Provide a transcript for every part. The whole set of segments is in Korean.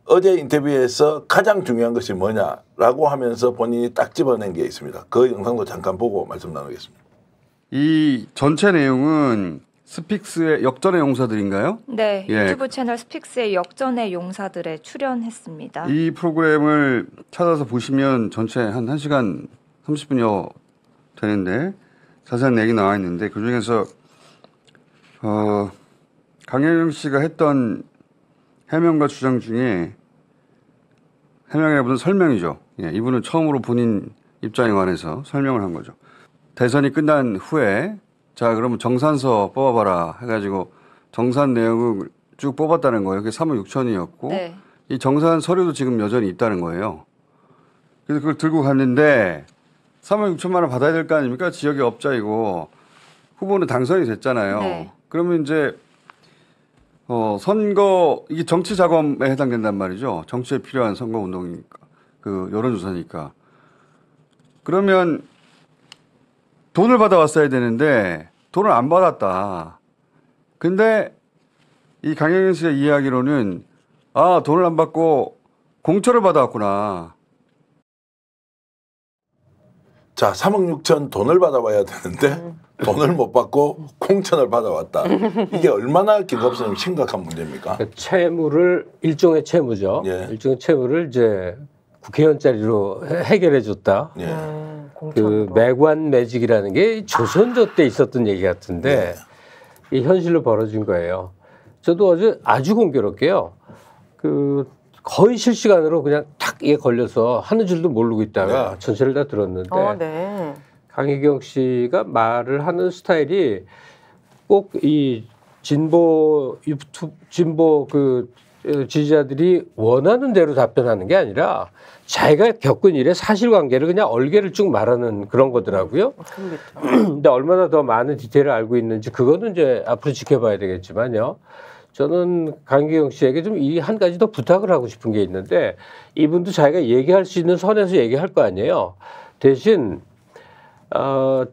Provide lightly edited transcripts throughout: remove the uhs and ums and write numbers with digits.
어제 인터뷰에서 가장 중요한 것이 뭐냐라고 하면서 본인이 딱 집어낸 게 있습니다. 그 영상도 잠깐 보고 말씀 나누겠습니다. 이 전체 내용은 스픽스의 역전의 용사들인가요? 네, 예. 유튜브 채널 스픽스의 역전의 용사들에 출연했습니다. 이 프로그램을 찾아서 보시면 전체 한 1시간 30분여 되는데 자세한 얘기 나와 있는데 그중에서 강혜경 씨가 했던 해명과 주장 중에 해명이라보다는 설명이죠. 예, 이분은 처음으로 본인 입장에 관해서 설명을 한 거죠. 대선이 끝난 후에 자 그러면 정산서 뽑아봐라 해가지고 정산 내역을 쭉 뽑았다는 거예요. 그게 3억 6천이었고 네. 이 정산 서류도 지금 여전히 있다는 거예요. 그래서 그걸 들고 갔는데 3억 6천만 원 받아야 될 거 아닙니까? 지역의 업자이고 후보는 당선이 됐잖아요. 네. 그러면 이제 선거 이게 정치 작업에 해당된단 말이죠. 정치에 필요한 선거 운동이니까 그 여론조사니까. 그러면 돈을 받아왔어야 되는데 돈을 안 받았다. 근데 이 강혜경 씨가 이야기로는 돈을 안 받고 공천을 받아왔구나. 자, 3억 6천 돈을 받아와야 되는데 돈을 못 받고 공천을 받아왔다. 이게 얼마나 김갑수님 심각한 문제입니까? 채무를 일종의 채무죠. 예. 일종의 채무를 이제 국회의원 자리로 해결해 줬다. 예. 그 매관매직이라는 게 조선조 때 있었던 얘기 같은데 이 현실로 벌어진 거예요. 저도 어제 아주 공교롭게요. 그 거의 실시간으로 그냥 탁 이게 걸려서 하는 줄도 모르고 있다가 전체를 다 들었는데 강혜경 씨가 말을 하는 스타일이 꼭 이 진보 그 지지자들이 원하는 대로 답변하는 게 아니라 자기가 겪은 일의 사실관계를 그냥 얼개를 쭉 말하는 그런 거더라고요. 근데 얼마나 더 많은 디테일을 알고 있는지 그거는 이제 앞으로 지켜봐야 되겠지만요. 저는 강혜경 씨에게 좀 이 한 가지 더 부탁을 하고 싶은 게 있는데 이분도 자기가 얘기할 수 있는 선에서 얘기할 거 아니에요. 대신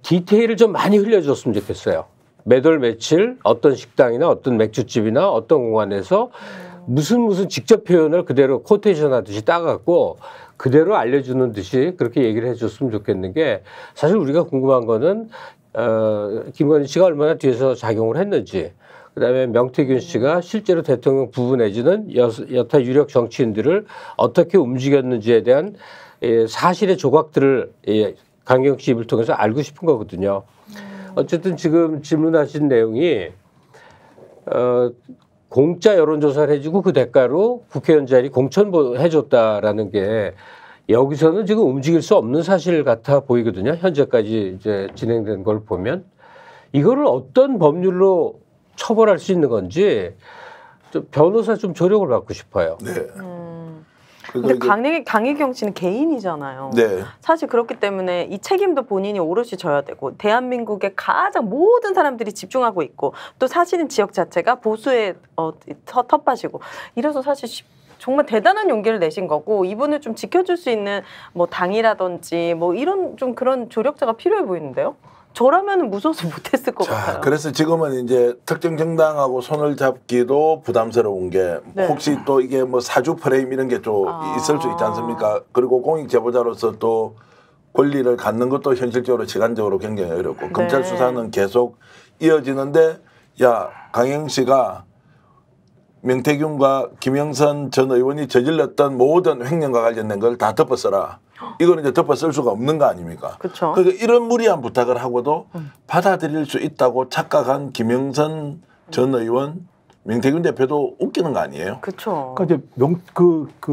디테일을 좀 많이 흘려줬으면 좋겠어요. 몇 월 며칠 어떤 식당이나 어떤 맥주집이나 어떤 공간에서 무슨 직접 표현을 그대로 코테이션 하듯이 따갖고 그대로 알려주는 듯이 그렇게 얘기를 해줬으면 좋겠는 게 사실 우리가 궁금한 거는 김건희 씨가 얼마나 뒤에서 작용을 했는지 그다음에 명태균 씨가 실제로 대통령 부부 내지는 여타 유력 정치인들을 어떻게 움직였는지에 대한 사실의 조각들을 강혜경 씨 입을 통해서 알고 싶은 거거든요. 어쨌든 지금 질문하신 내용이 공짜 여론조사를 해주고 그 대가로 국회의원 자리 공천해줬다라는 게 여기서는 지금 움직일 수 없는 사실 같아 보이거든요. 현재까지 이제 진행된 걸 보면 이거를 어떤 법률로 처벌할 수 있는 건지 좀 변호사 좀 조력을 받고 싶어요. 네. 근데 강혜경 씨는 개인이잖아요. 네. 사실 그렇기 때문에 이 책임도 본인이 오롯이 져야 되고 대한민국의 가장 모든 사람들이 집중하고 있고 또 사실은 지역 자체가 보수의 텃밭이고 이래서 사실 정말 대단한 용기를 내신 거고 이분을 좀 지켜줄 수 있는 뭐 당이라든지 뭐 이런 좀 그런 조력자가 필요해 보이는데요. 저라면 무서워서 못했을 것 같아요. 그래서 지금은 이제 특정 정당하고 손을 잡기도 부담스러운 게 혹시 또 이게 뭐 사주 프레임 이런 게 좀 있을 수 있지 않습니까? 그리고 공익 제보자로서 또 권리를 갖는 것도 현실적으로 시간적으로 굉장히 어렵고 검찰 수사는 계속 이어지는데 야 강혜경 씨가 명태균과 김영선 전 의원이 저질렀던 모든 횡령과 관련된 걸 다 덮어써라. 이거는 이제 덮어 쓸 수가 없는 거 아닙니까? 그렇죠. 그러니까 이런 무리한 부탁을 하고도 받아들일 수 있다고 착각한 김영선 전 의원, 명태균 대표도 웃기는 거 아니에요? 그렇죠. 그러니까 이제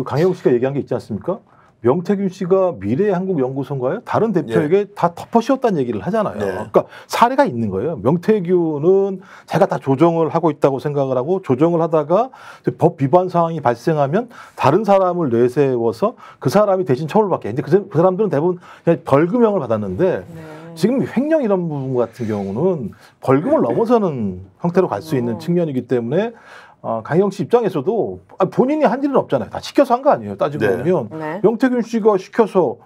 강혜경 씨가 얘기한 게 있지 않습니까? 명태균 씨가 미래한국연구소인가요? 다른 대표에게 다 덮어씌웠다는 얘기를 하잖아요. 그러니까 사례가 있는 거예요. 명태균은 자기가 다 조정을 하고 있다고 생각을 하고 조정을 하다가 법 위반 상황이 발생하면 다른 사람을 내세워서 그 사람이 대신 처벌받게. 이제 그 사람들은 대부분 그냥 벌금형을 받았는데 지금 횡령 이런 부분 같은 경우는 벌금을 넘어서는 형태로 갈 수 있는 측면이기 때문에 강혜경 씨 입장에서도 본인이 한 일은 없잖아요. 다 시켜서 한 거 아니에요. 따지고 보면 명태균 씨가 시켜서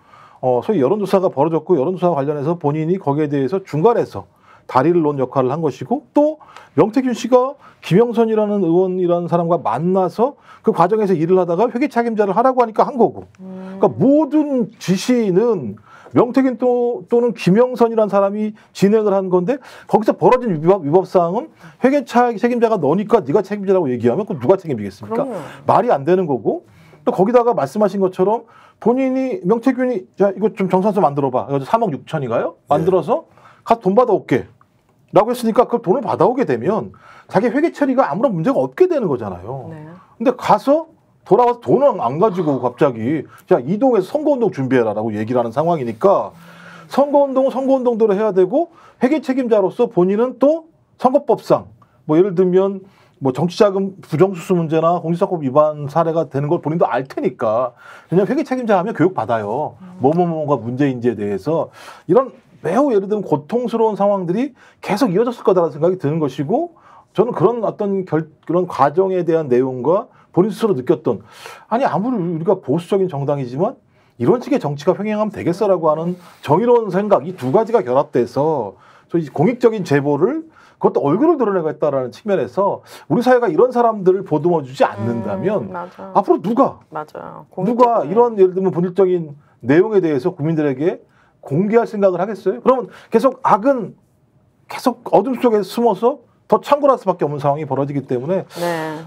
소위 여론조사가 벌어졌고 여론조사와 관련해서 본인이 거기에 대해서 중간에서 다리를 놓은 역할을 한 것이고 또 명태균 씨가 김영선이라는 의원이라는 사람과 만나서 그 과정에서 일을 하다가 회계 책임자를 하라고 하니까 한 거고. 그러니까 모든 지시는 명태균 또는 김영선이라는 사람이 진행을 한 건데 거기서 벌어진 위법 사항은 회계 책임자가 너니까 네가 책임지라고 얘기하면 그럼 누가 책임지겠습니까? 그럼요. 말이 안 되는 거고 또 거기다가 말씀하신 것처럼 본인이 명태균이 자 이거 좀 정산서 만들어봐. 이거 3억 6천인가요? 만들어서 가서 돈 받아올게. 라고 했으니까 그걸 돈을 받아오게 되면 자기 회계 처리가 아무런 문제가 없게 되는 거잖아요. 네. 근데 가서 돌아와서 돈을 안 가지고 갑자기 자 이동해서 선거운동 준비해라라고 얘기를 하는 상황이니까 선거운동은 선거운동대로 해야 되고 회계 책임자로서 본인은 또 선거법상 뭐 예를 들면 뭐 정치자금 부정수수 문제나 공직선거법 위반 사례가 되는 걸 본인도 알 테니까 그냥 회계 책임자 하면 교육 받아요. 뭐뭐뭐가 문제인지에 대해서 이런 매우 예를 들면 고통스러운 상황들이 계속 이어졌을 거다라는 생각이 드는 것이고 저는 그런 어떤 그런 과정에 대한 내용과 본인 스스로 느꼈던 아니 아무리 우리가 보수적인 정당이지만 이런 식의 정치가 횡행하면 되겠어라고 하는 정의로운 생각 이 두 가지가 결합돼서 저희 공익적인 제보를 그것도 얼굴을 드러내겠다라는 측면에서 우리 사회가 이런 사람들을 보듬어주지 않는다면 맞아. 앞으로 누가 맞아요. 누가 공익적인. 이런 예를 들면 본질적인 내용에 대해서 국민들에게 공개할 생각을 하겠어요? 그러면 계속 악은 계속 어둠 속에 숨어서 더 창궐할 수밖에 없는 상황이 벌어지기 때문에 네.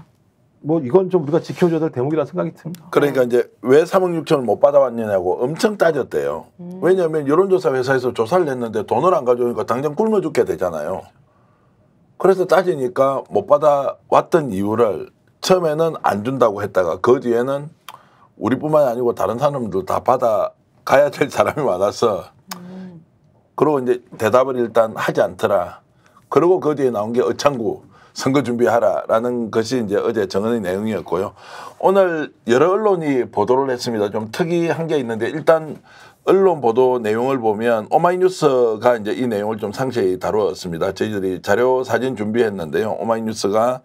뭐 이건 좀 우리가 지켜줘야 될 대목이라는 생각이 듭니다. 그러니까 이제 왜 3억 6천을 못 받아왔느냐고 엄청 따졌대요. 왜냐하면 여론조사 회사에서 조사를 했는데 돈을 안 가져오니까 당장 굶어 죽게 되잖아요. 그래서 따지니까 못 받아왔던 이유를 처음에는 안 준다고 했다가 그 뒤에는 우리뿐만이 아니고 다른 사람들도 다 받아가야 될 사람이 많아서 그리고 이제 대답을 일단 하지 않더라. 그리고 그 뒤에 나온 게 어창구 선거 준비하라라는 것이 이제 어제 정언의 내용이었고요. 오늘 여러 언론이 보도를 했습니다. 좀 특이한 게 있는데 일단 언론 보도 내용을 보면 오마이뉴스가 이제 이 내용을 좀 상세히 다루었습니다. 저희들이 자료 사진 준비했는데요. 오마이뉴스가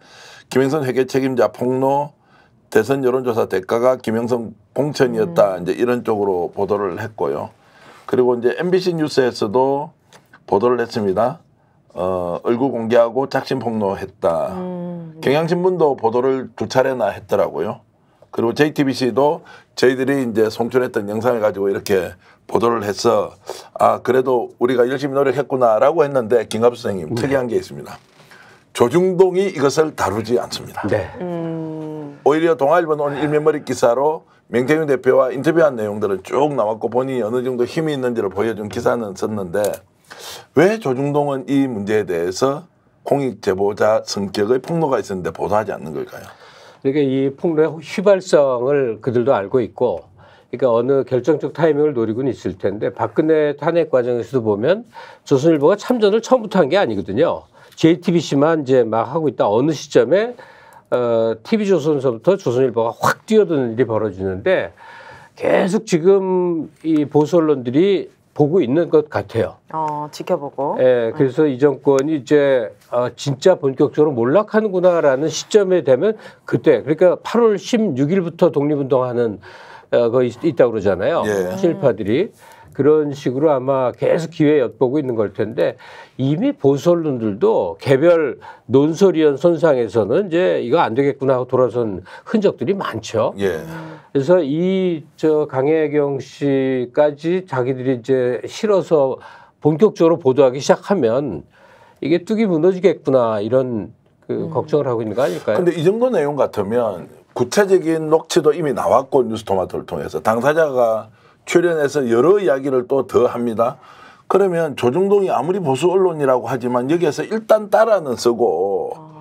김영선 회계 책임자 폭로 대선 여론조사 대가가 김영선 공천이었다. 이제 이런 쪽으로 보도를 했고요. 그리고 이제 MBC 뉴스에서도 보도를 했습니다. 얼굴 공개하고 작심 폭로했다. 경향신문도 보도를 2차례나 했더라고요. 그리고 JTBC도 저희들이 이제 송출했던 영상을 가지고 이렇게 보도를 해서 아 그래도 우리가 열심히 노력했구나라고 했는데 김갑수 선생님 특이한 게 있습니다. 조중동이 이것을 다루지 않습니다. 네. 오히려 동아일보는 오늘 일면머리 기사로 명태균 대표와 인터뷰한 내용들은 쭉 나왔고 본인이 어느 정도 힘이 있는지를 보여준 기사는 썼는데 왜 조중동은 이 문제에 대해서 공익 제보자 성격의 폭로가 있었는데 보도하지 않는 걸까요? 그러니까 이 폭로의 휘발성을 그들도 알고 있고, 그러니까 어느 결정적 타이밍을 노리고는 있을 텐데 박근혜 탄핵 과정에서도 보면 조선일보가 참전을 처음부터 한 게 아니거든요. JTBC만 이제 막 하고 있다 어느 시점에 TV조선서부터 조선일보가 확 뛰어드는 일이 벌어지는데 계속 지금 이 보수 언론들이 보고 있는 것 같아요. 지켜보고. 예, 그래서 이 정권이 이제 진짜 본격적으로 몰락하는구나라는 시점에 되면 그때 그러니까 8월 16일부터 독립운동하는 거 있다고 그러잖아요. 예. 친일파들이 그런 식으로 아마 계속 기회 엿보고 있는 걸 텐데 이미 보수 언론들도 개별 논설위원 선상에서는 이제 이거 안 되겠구나 하고 돌아선 흔적들이 많죠. 예. 그래서 강혜경 씨까지 자기들이 이제 실어서 본격적으로 보도하기 시작하면 이게 뚝이 무너지겠구나 이런 걱정을 하고 있는 거 아닐까요? 근데 이 정도 내용 같으면 구체적인 녹취도 이미 나왔고 뉴스토마토를 통해서 당사자가 출연해서 여러 이야기를 또 더 합니다. 그러면 조중동이 아무리 보수 언론이라고 하지만 여기에서 일단 따라는 쓰고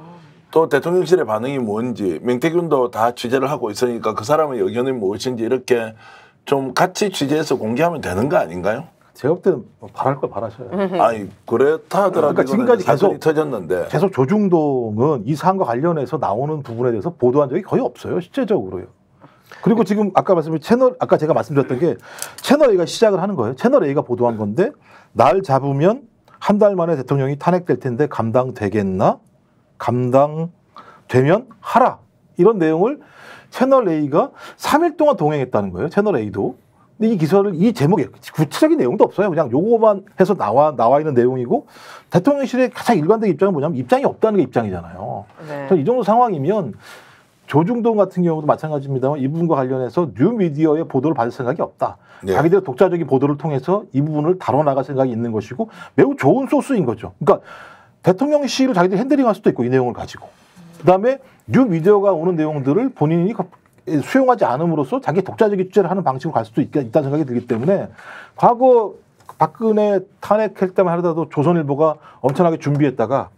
또 대통령실의 반응이 뭔지 명태균도 다 취재를 하고 있으니까 그 사람의 의견이 무엇인지 이렇게 좀 같이 취재해서 공개하면 되는 거 아닌가요? 제가 볼 때는 바랄 걸 바라셔요. 아니 그렇다 하더라도 그러니까 지금까지 사건이 계속 터졌는데 계속 조중동은 이 사안과 관련해서 나오는 부분에 대해서 보도한 적이 거의 없어요. 실제적으로요. 그리고 지금 아까 아까 제가 말씀드렸던 게 채널 A가 시작을 하는 거예요. 채널 A가 보도한 건데 날 잡으면 한 달 만에 대통령이 탄핵될 텐데 감당되겠나? 감당되면 하라. 이런 내용을 채널 A가 3일 동안 동행했다는 거예요. 채널 A도. 근데 이 기사를 이 제목에 구체적인 내용도 없어요. 그냥 요거만 해서 나와 있는 내용이고 대통령실의 가장 일관된 입장은 뭐냐면 입장이 없다는 게 입장이잖아요. 네. 이 정도 상황이면 조중동 같은 경우도 마찬가지입니다만 이 부분과 관련해서 뉴미디어의 보도를 받을 생각이 없다. 네. 자기들의 독자적인 보도를 통해서 이 부분을 다뤄나갈 생각이 있는 것이고 매우 좋은 소스인 거죠. 그러니까 대통령실을 자기들이 핸들링할 수도 있고 이 내용을 가지고 그다음에 뉴미디어가 오는 내용들을 본인이 수용하지 않음으로써 자기 독자적인 취재를 하는 방식으로 갈 수도 있다는 생각이 들기 때문에 과거 박근혜 탄핵할 때만 하더라도 조선일보가 엄청나게 준비했다가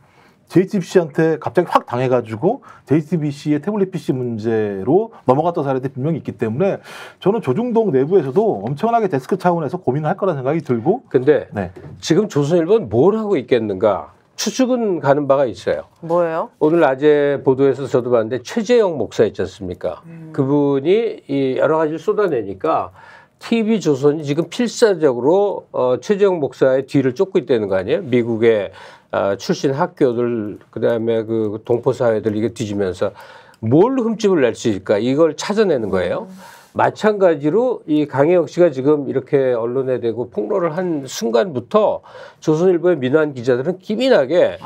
JTBC한테 갑자기 확 당해가지고 JTBC의 태블릿 PC 문제로 넘어갔던 사례들이 분명히 있기 때문에 저는 조중동 내부에서도 엄청나게 데스크 차원에서 고민을 할 거라는 생각이 들고 근데 네. 지금 조선일보는 뭘 하고 있겠는가 추측은 가는 바가 있어요. 뭐예요? 오늘 낮에 보도에서 저도 봤는데 최재형 목사 있지 않습니까? 그분이 이 여러 가지를 쏟아내니까 TV조선이 지금 필사적으로 최재형 목사의 뒤를 쫓고 있다는 거 아니에요? 미국의 출신 학교들 그다음에 그 동포사회들 이게 뒤지면서 뭘 흠집을 낼 수 있을까 이걸 찾아내는 거예요. 마찬가지로 이 강혜영 씨가 지금 이렇게 언론에 대고 폭로를 한 순간부터 조선일보의 민환 기자들은 기민하게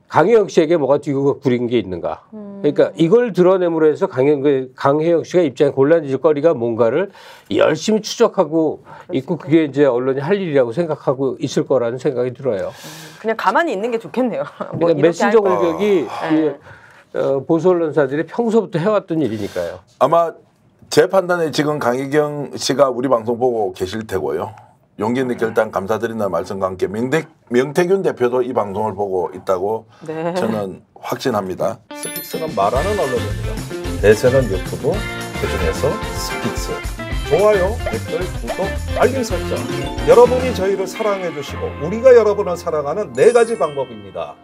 강혜영 씨에게 뭐가 뒤고 구린 게 있는가. 그러니까 이걸 드러내므로 해서 강혜영 씨가 입장에 곤란해질 거리가 뭔가를 열심히 추적하고 있고 그게 이제 언론이 할 일이라고 생각하고 있을 거라는 생각이 들어요. 그냥 가만히 있는 게 좋겠네요. 뭐 그러니까 메신저 할 거예요. 공격이 네. 보수 언론사들이 평소부터 해왔던 일이니까요. 아마 제 판단에 지금 강희경 씨가 우리 방송 보고 계실 테고요. 용기 있는 결단 감사드린다는 말씀과 함께 명태균 대표도 이 방송을 보고 있다고 네. 저는 확신합니다. 스픽스는 말하는 언론입니다. 대세는 유튜브, 그중에서 스픽스. 좋아요, 댓글, 구독, 알림 설정. 여러분이 저희를 사랑해 주시고 우리가 여러분을 사랑하는 4가지 방법입니다.